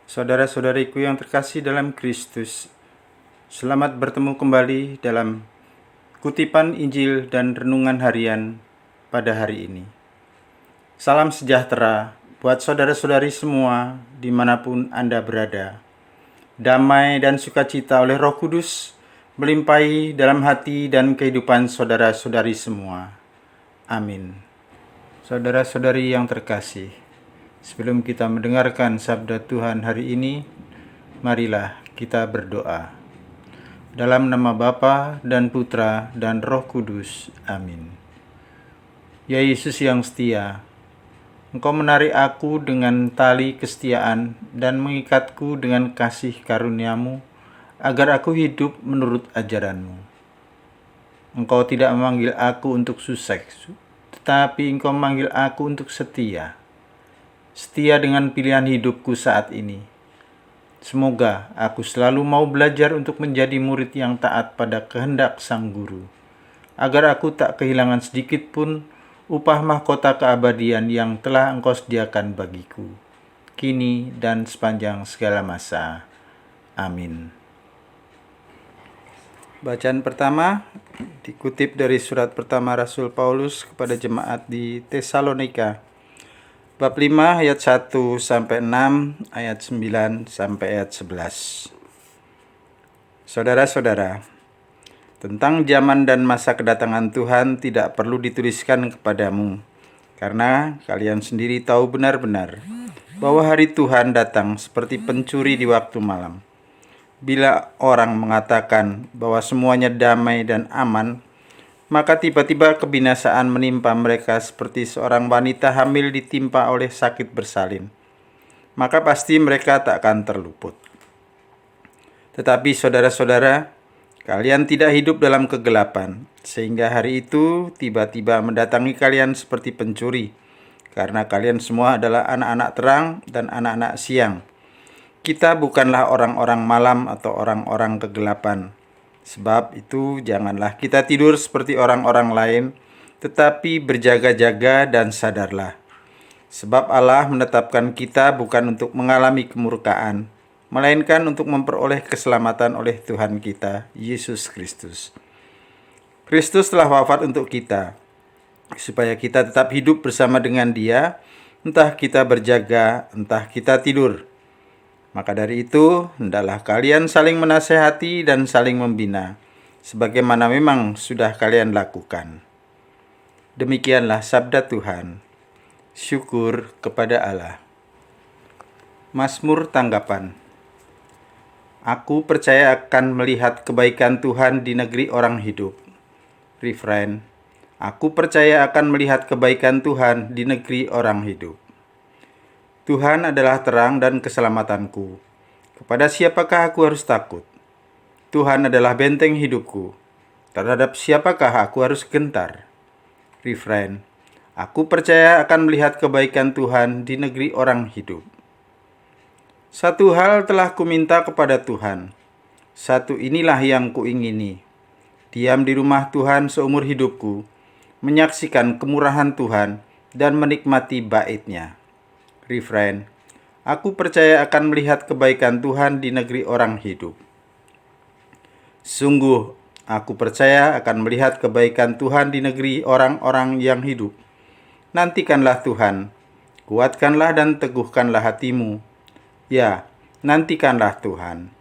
Saudara-saudariku yang terkasih dalam Kristus, selamat bertemu kembali dalam kutipan Injil dan renungan harian pada hari ini. Salam sejahtera buat saudara-saudari semua dimanapun Anda berada. Damai dan sukacita oleh Roh Kudus melimpahi dalam hati dan kehidupan saudara-saudari semua. Amin. Saudara-saudari yang terkasih, sebelum kita mendengarkan sabda Tuhan hari ini, marilah kita berdoa. Dalam nama Bapa dan Putra dan Roh Kudus. Amin. Ya Yesus yang setia, Engkau menarik aku dengan tali kesetiaan dan mengikatku dengan kasih karunia-Mu, agar aku hidup menurut ajaran-Mu. Engkau tidak memanggil aku untuk sukses, tetapi Engkau memanggil aku untuk setia. Setia dengan pilihan hidupku saat ini. Semoga aku selalu mau belajar untuk menjadi murid yang taat pada kehendak Sang Guru, agar aku tak kehilangan sedikit pun upah mahkota keabadian yang telah Engkau sediakan bagiku, kini dan sepanjang segala masa. Amin. Bacaan pertama dikutip dari surat pertama Rasul Paulus kepada jemaat di Tesalonika, bab 5 ayat 1 sampai 6, ayat 9 sampai ayat 11. Saudara-saudara, tentang zaman dan masa kedatangan Tuhan tidak perlu dituliskan kepadamu, karena kalian sendiri tahu benar-benar bahwa hari Tuhan datang seperti pencuri di waktu malam. Bila orang mengatakan bahwa semuanya damai dan aman, maka tiba-tiba kebinasaan menimpa mereka seperti seorang wanita hamil ditimpa oleh sakit bersalin. Maka pasti mereka tak akan terluput. Tetapi saudara-saudara, kalian tidak hidup dalam kegelapan, sehingga hari itu tiba-tiba mendatangi kalian seperti pencuri, karena kalian semua adalah anak-anak terang dan anak-anak siang. Kita bukanlah orang-orang malam atau orang-orang kegelapan. Sebab itu janganlah kita tidur seperti orang-orang lain, tetapi berjaga-jaga dan sadarlah. Sebab Allah menetapkan kita bukan untuk mengalami kemurkaan, melainkan untuk memperoleh keselamatan oleh Tuhan kita, Yesus Kristus. Kristus telah wafat untuk kita, supaya kita tetap hidup bersama dengan Dia, entah kita berjaga, entah kita tidur. Maka dari itu, hendaklah kalian saling menasehati dan saling membina, sebagaimana memang sudah kalian lakukan. Demikianlah sabda Tuhan. Syukur kepada Allah. Mazmur tanggapan. Aku percaya akan melihat kebaikan Tuhan di negeri orang hidup. Refrain. Aku percaya akan melihat kebaikan Tuhan di negeri orang hidup. Tuhan adalah terang dan keselamatanku. Kepada siapakah aku harus takut? Tuhan adalah benteng hidupku. Terhadap siapakah aku harus gentar? Refrain. Aku percaya akan melihat kebaikan Tuhan di negeri orang hidup. Satu hal telah kuminta kepada Tuhan. Satu inilah yang kuingini. Diam di rumah Tuhan seumur hidupku, menyaksikan kemurahan Tuhan dan menikmati bait-Nya. Refrain. Aku percaya akan melihat kebaikan Tuhan di negeri orang hidup. Sungguh, aku percaya akan melihat kebaikan Tuhan di negeri orang-orang yang hidup. Nantikanlah Tuhan, kuatkanlah dan teguhkanlah hatimu. Ya, nantikanlah Tuhan.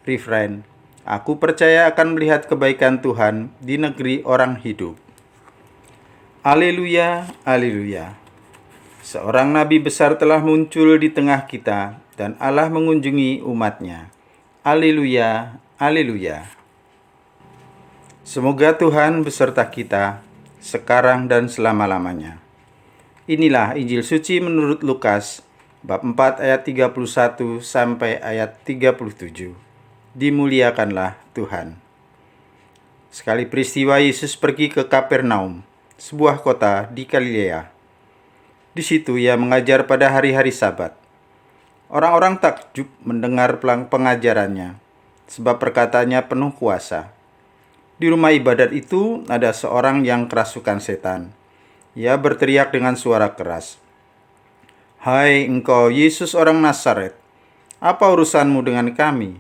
Refrain. Aku percaya akan melihat kebaikan Tuhan di negeri orang hidup. Haleluya, haleluya. Seorang nabi besar telah muncul di tengah kita, dan Allah mengunjungi umat-Nya. Haleluya, haleluya. Semoga Tuhan beserta kita, sekarang dan selama-lamanya. Inilah Injil suci menurut Lukas, bab 4 ayat 31 sampai ayat 37. Dimuliakanlah Tuhan. Sekali peristiwa Yesus pergi ke Kapernaum, sebuah kota di Galilea. Di situ ia mengajar pada hari-hari Sabat. Orang-orang takjub mendengar pengajarannya, sebab perkataannya penuh kuasa. Di rumah ibadat itu ada seorang yang kerasukan setan. Ia berteriak dengan suara keras, "Hai engkau Yesus orang Nazaret, Apa urusanmu dengan kami?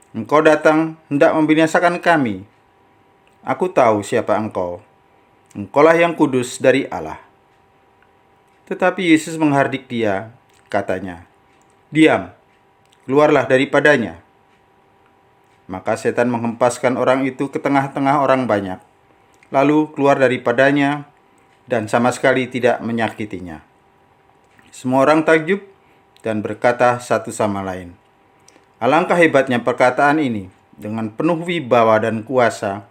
Engkau datang hendak membinasakan kami. Aku tahu siapa engkau. Engkaulah yang kudus dari Allah." Tetapi Yesus menghardik dia, katanya, "Diam, keluarlah daripadanya." Maka setan menghempaskan orang itu ke tengah-tengah orang banyak, lalu keluar daripadanya dan sama sekali tidak menyakitinya. Semua orang takjub dan berkata satu sama lain, "Alangkah hebatnya perkataan ini. Dengan penuh wibawa dan kuasa,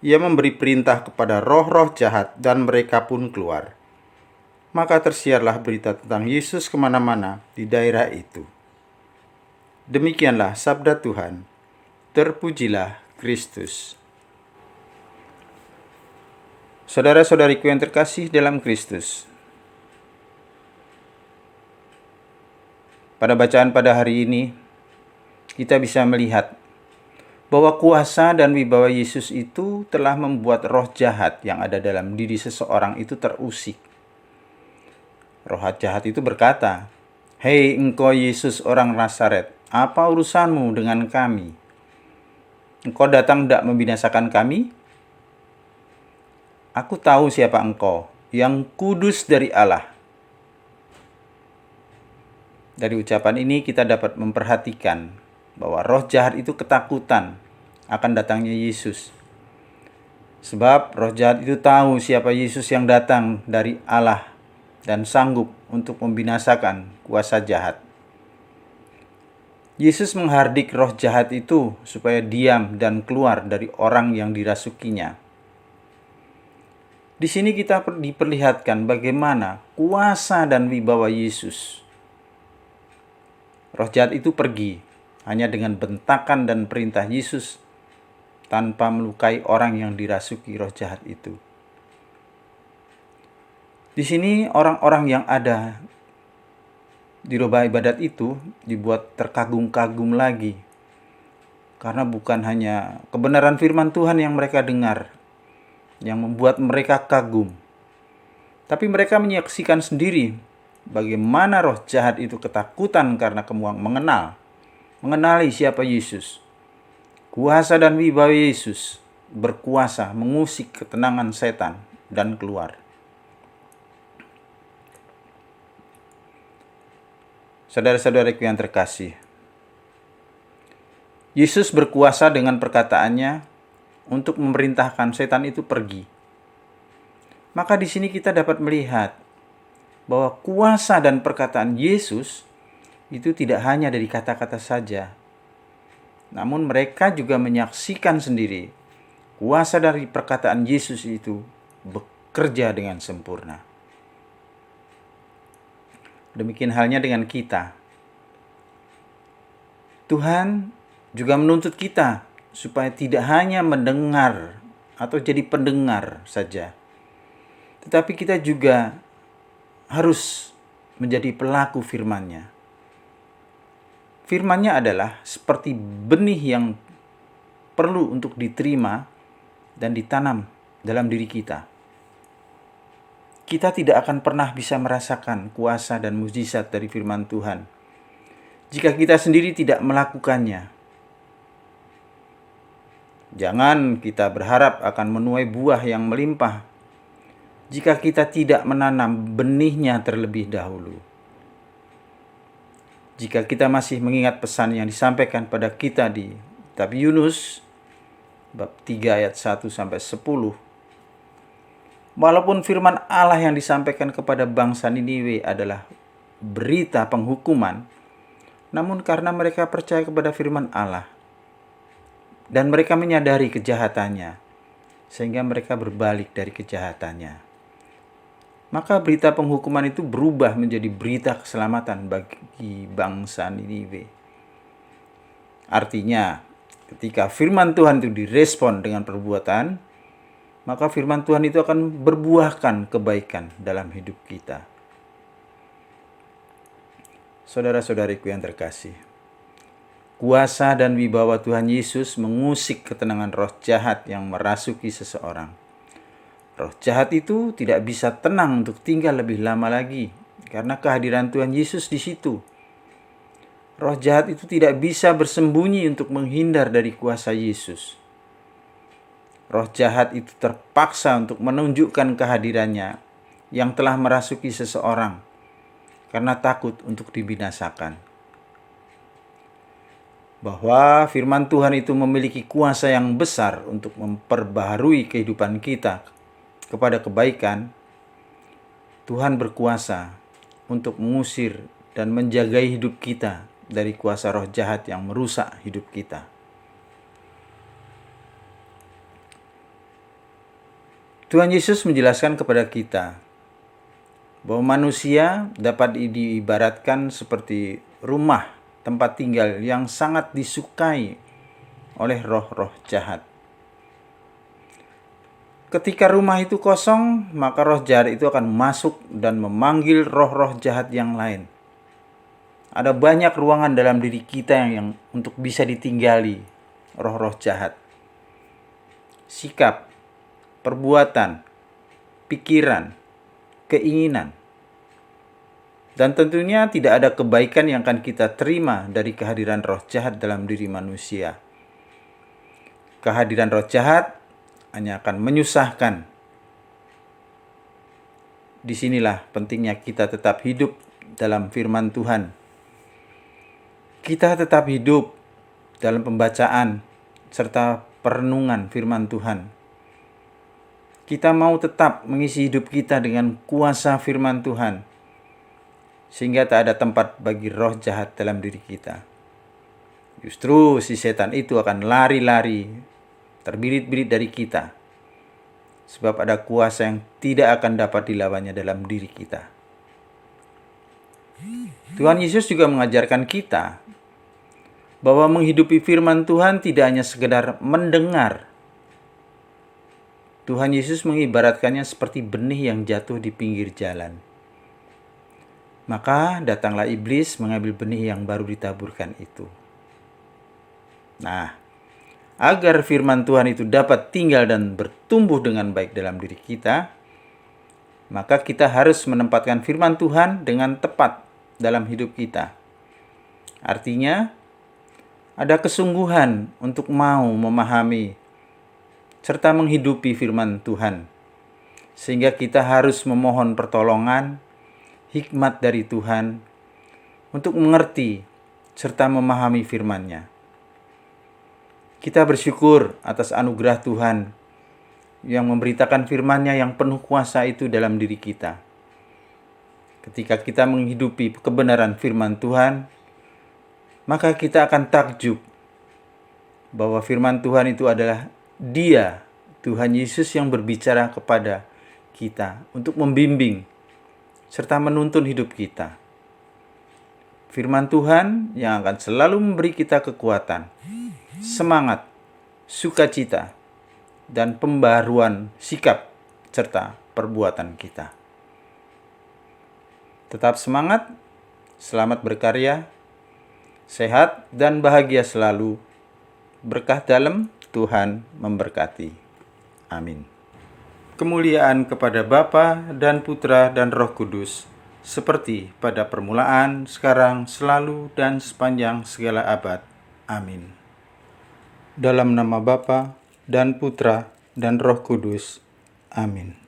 ia memberi perintah kepada roh-roh jahat dan mereka pun keluar." Maka tersiarlah berita tentang Yesus kemana-mana di daerah itu. Demikianlah sabda Tuhan. Terpujilah Kristus. Saudara-saudariku yang terkasih dalam Kristus, pada bacaan pada hari ini, kita bisa melihat bahwa kuasa dan wibawa Yesus itu telah membuat roh jahat yang ada dalam diri seseorang itu terusik. Roh jahat itu berkata, "Hei engkau Yesus orang Nazaret, apa urusanmu dengan kami? Engkau datang hendak membinasakan kami? Aku tahu siapa engkau, yang kudus dari Allah." Dari ucapan ini kita dapat memperhatikan bahwa roh jahat itu ketakutan akan datangnya Yesus. Sebab roh jahat itu tahu siapa Yesus yang datang dari Allah dan sanggup untuk membinasakan kuasa jahat. Yesus menghardik roh jahat itu supaya diam dan keluar dari orang yang dirasukinya. Di sini kita diperlihatkan bagaimana kuasa dan wibawa Yesus. Roh jahat itu pergi hanya dengan bentakan dan perintah Yesus tanpa melukai orang yang dirasuki roh jahat itu. Di sini orang-orang yang ada di rumah ibadat itu dibuat terkagum-kagum lagi. Karena bukan hanya kebenaran firman Tuhan yang mereka dengar, yang membuat mereka kagum. Tapi mereka menyaksikan sendiri bagaimana roh jahat itu ketakutan karena mengenali siapa Yesus. Kuasa dan wibawa Yesus berkuasa mengusik ketenangan setan dan keluar. Saudara-saudariku yang terkasih, Yesus berkuasa dengan perkataannya untuk memerintahkan setan itu pergi. Maka di sini kita dapat melihat bahwa kuasa dan perkataan Yesus itu tidak hanya dari kata-kata saja, namun mereka juga menyaksikan sendiri kuasa dari perkataan Yesus itu bekerja dengan sempurna. Demikian halnya dengan kita. Tuhan juga menuntut kita supaya tidak hanya mendengar atau jadi pendengar saja, tetapi kita juga harus menjadi pelaku firman-Nya. Firman-Nya adalah seperti benih yang perlu untuk diterima dan ditanam dalam diri kita. Kita tidak akan pernah bisa merasakan kuasa dan mukjizat dari firman Tuhan jika kita sendiri tidak melakukannya. Jangan kita berharap akan menuai buah yang melimpah jika kita tidak menanam benihnya terlebih dahulu. Jika kita masih mengingat pesan yang disampaikan pada kita di kitab Yunus bab 3 ayat 1 sampai 10, walaupun firman Allah yang disampaikan kepada bangsa Niniwe adalah berita penghukuman, namun karena mereka percaya kepada firman Allah dan mereka menyadari kejahatannya, sehingga mereka berbalik dari kejahatannya, maka berita penghukuman itu berubah menjadi berita keselamatan bagi bangsa Niniwe. Artinya, ketika firman Tuhan itu direspon dengan perbuatan, maka firman Tuhan itu akan berbuahkan kebaikan dalam hidup kita. Saudara-saudariku yang terkasih, kuasa dan wibawa Tuhan Yesus mengusik ketenangan roh jahat yang merasuki seseorang. Roh jahat itu tidak bisa tenang untuk tinggal lebih lama lagi karena kehadiran Tuhan Yesus di situ. Roh jahat itu tidak bisa bersembunyi untuk menghindar dari kuasa Yesus. Roh jahat itu terpaksa untuk menunjukkan kehadirannya yang telah merasuki seseorang karena takut untuk dibinasakan. Bahwa firman Tuhan itu memiliki kuasa yang besar untuk memperbaharui kehidupan kita kepada kebaikan. Tuhan berkuasa untuk mengusir dan menjaga hidup kita dari kuasa roh jahat yang merusak hidup kita. Tuhan Yesus menjelaskan kepada kita bahwa manusia dapat diibaratkan seperti rumah tempat tinggal yang sangat disukai oleh roh-roh jahat. Ketika rumah itu kosong, maka roh jahat itu akan masuk dan memanggil roh-roh jahat yang lain. Ada banyak ruangan dalam diri kita yang untuk bisa ditinggali roh-roh jahat. Sikap, perbuatan, pikiran, keinginan. Dan tentunya tidak ada kebaikan yang akan kita terima dari kehadiran roh jahat dalam diri manusia. Kehadiran roh jahat hanya akan menyusahkan. Disinilah pentingnya kita tetap hidup dalam firman Tuhan. Kita tetap hidup dalam pembacaan serta perenungan firman Tuhan. Kita mau tetap mengisi hidup kita dengan kuasa firman Tuhan, sehingga tak ada tempat bagi roh jahat dalam diri kita. Justru si setan itu akan lari-lari, terbirit-birit dari kita, sebab ada kuasa yang tidak akan dapat dilawannya dalam diri kita. Tuhan Yesus juga mengajarkan kita bahwa menghidupi firman Tuhan tidak hanya sekedar mendengar. Tuhan Yesus mengibaratkannya seperti benih yang jatuh di pinggir jalan. Maka datanglah iblis mengambil benih yang baru ditaburkan itu. Nah, agar firman Tuhan itu dapat tinggal dan bertumbuh dengan baik dalam diri kita, maka kita harus menempatkan firman Tuhan dengan tepat dalam hidup kita. Artinya, ada kesungguhan untuk mau memahami serta menghidupi firman Tuhan, sehingga kita harus memohon pertolongan, hikmat dari Tuhan untuk mengerti serta memahami firman-Nya. Kita bersyukur atas anugerah Tuhan yang memberitakan firman-Nya yang penuh kuasa itu dalam diri kita. Ketika kita menghidupi kebenaran firman Tuhan, maka kita akan takjub bahwa firman Tuhan itu adalah Dia, Tuhan Yesus, yang berbicara kepada kita untuk membimbing serta menuntun hidup kita. Firman Tuhan yang akan selalu memberi kita kekuatan, semangat, sukacita, dan pembaharuan sikap serta perbuatan kita. Tetap semangat, selamat berkarya, sehat dan bahagia selalu. Berkah dalam Tuhan memberkati. Amin. Kemuliaan kepada Bapa dan Putra dan Roh Kudus, seperti pada permulaan, sekarang, selalu, dan sepanjang segala abad. Amin. Dalam nama Bapa dan Putra dan Roh Kudus. Amin.